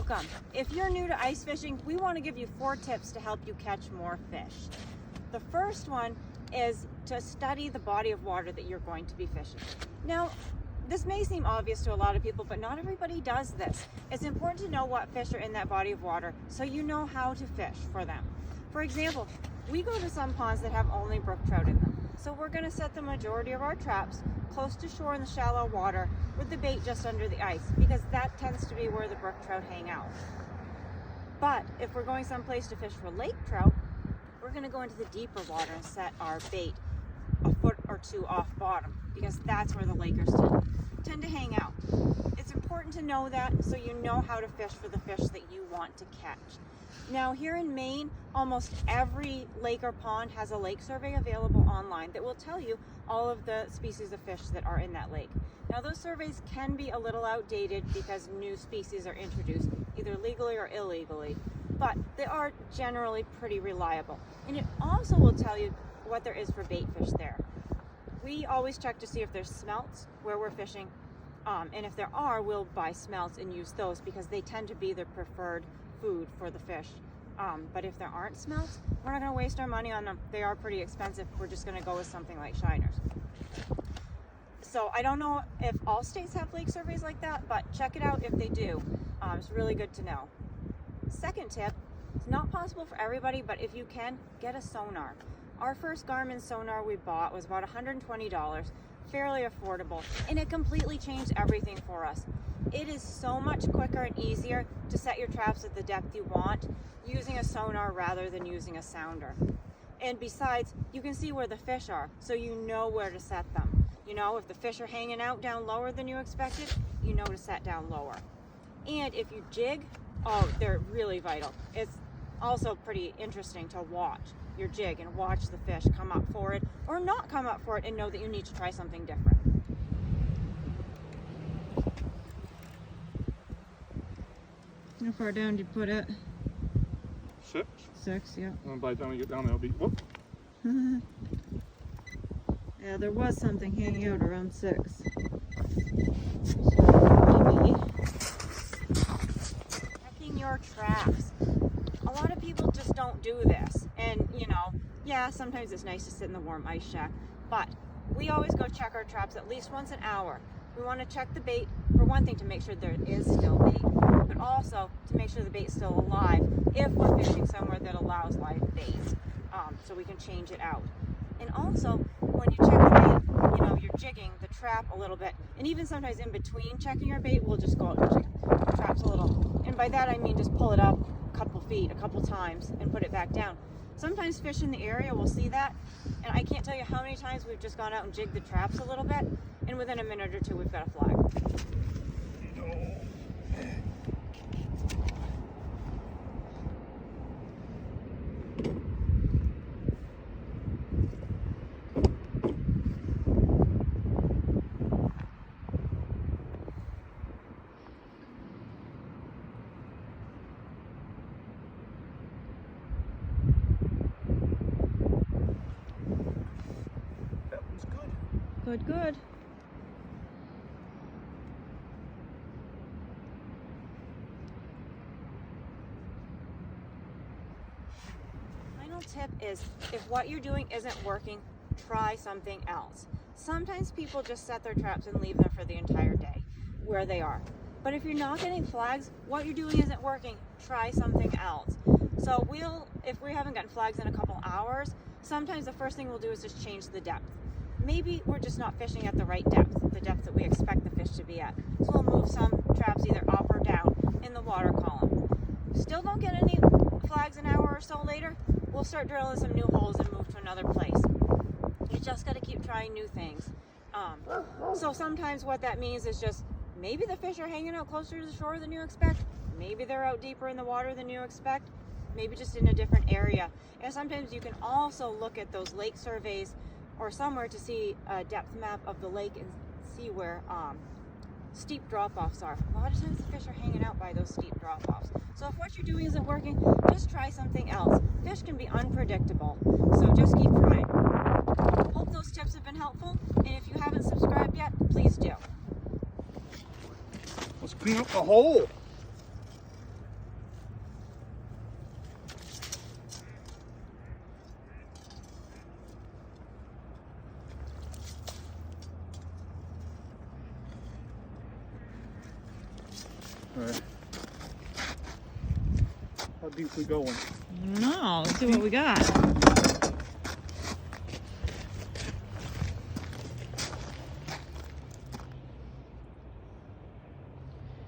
welcome. If you're new to ice fishing, we want to give you 4 tips to help you catch more fish. The first one is to study the body of water that you're going to be fishing. Now, this may seem obvious to a lot of people, but not everybody does this. It's important to know what fish are in that body of water so you know how to fish for them. For example, we go to some ponds that have only brook trout in them. So we're going to set the majority of our traps close to shore in the shallow water with the bait just under the ice, because that tends to be where the brook trout hang out. But if we're going someplace to fish for lake trout, we're going to go into the deeper water and set our bait a foot or 2 off bottom, because that's where the lakers tend to hang out. It's important to know that so you know how to fish for the fish that you want to catch. Now, here in Maine, almost every lake or pond has a lake survey available online that will tell you all of the species of fish that are in that lake. Now, those surveys can be a little outdated because new species are introduced either legally or illegally, but they are generally pretty reliable. And it also will tell you what there is for bait fish there. We always check to see if there's smelts where we're fishing, and if there are, we'll buy smelts and use those because they tend to be the preferred food for the fish. But if there aren't smelts, we're not going to waste our money on them. They are pretty expensive. We're just going to go with something like shiners. So I don't know if all states have lake surveys like that, but check it out if they do. It's really good to know. Second tip, it's not possible for everybody, but if you can, get a sonar. Our first Garmin sonar we bought was about $120, fairly affordable, and it completely changed everything for us. It is so much quicker and easier to set your traps at the depth you want using a sonar rather than using a sounder. And besides, you can see where the fish are, so you know where to set them. You know, if the fish are hanging out down lower than you expected, you know to set down lower. And if you jig, oh, they're really vital. It's also pretty interesting to watch your jig and watch the fish come up for it or not come up for it and know that you need to try something different. How far down did you put it? 6. 6, yeah. And by the time we get down there, it'll be, whoop. Yeah, there was something hanging out around 6. Checking your traps. A lot of people just don't do this. And, you know, yeah, sometimes it's nice to sit in the warm ice shack, but we always go check our traps at least once an hour. We want to check the bait, for one thing, to make sure there is still bait, but also to make sure the bait's still alive if we're fishing somewhere that allows live bait, so we can change it out. And also, when you check the bait, you know, you're jigging the trap a little bit, and even sometimes in between checking our bait, we'll just go out and jig the traps a little. And by that I mean just pull it up a couple feet, a couple times, and put it back down. Sometimes fish in the area will see that, and I can't tell you how many times we've just gone out and jigged the traps a little bit, and within a minute or two we've got a flag. That was good. Good, good. Final tip is, if what you're doing isn't working, try something else. Sometimes people just set their traps and leave them for the entire day where they are. But if you're not getting flags, what you're doing isn't working, try something else. So if we haven't gotten flags in a couple hours, sometimes the first thing we'll do is just change the depth. Maybe we're just not fishing at the right depth, the depth that we expect the fish to be at. So we'll move some traps either up or down in the water column. Still don't get any flags an hour or so later, we'll start drilling some new holes and move to another place. You just got to keep trying new things. So sometimes what that means is just maybe the fish are hanging out closer to the shore than you expect. Maybe they're out deeper in the water than you expect. Maybe just in a different area. And sometimes you can also look at those lake surveys or somewhere to see a depth map of the lake and see where steep drop-offs are. A lot of times the fish are hanging out by those steep drop-offs. So if what you're doing isn't working, just try something else. Fish can be unpredictable, so just keep trying. Hope those tips have been helpful, and if you haven't subscribed yet, please do. Let's clean up the hole. Alright. How deep we going? I don't know. Let's see what we got.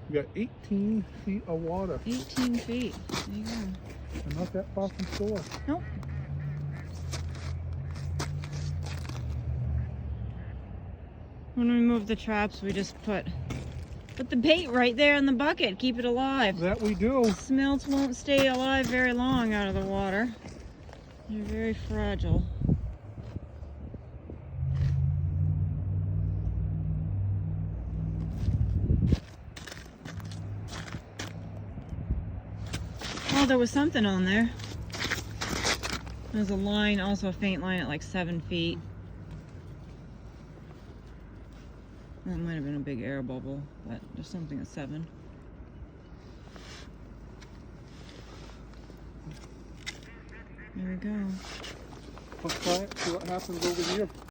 We got 18 feet of water. 18 feet. There you go. And not that far from shore. Nope. When we move the traps, we just put the bait right there in the bucket. Keep it alive. That we do. Smelts won't stay alive very long out of the water. They're very fragile. Oh, there was something on there. There's a line, also a faint line at like 7 feet. That might have been a big air bubble, but there's something at 7. There we go. Let's try it, see what happens over here.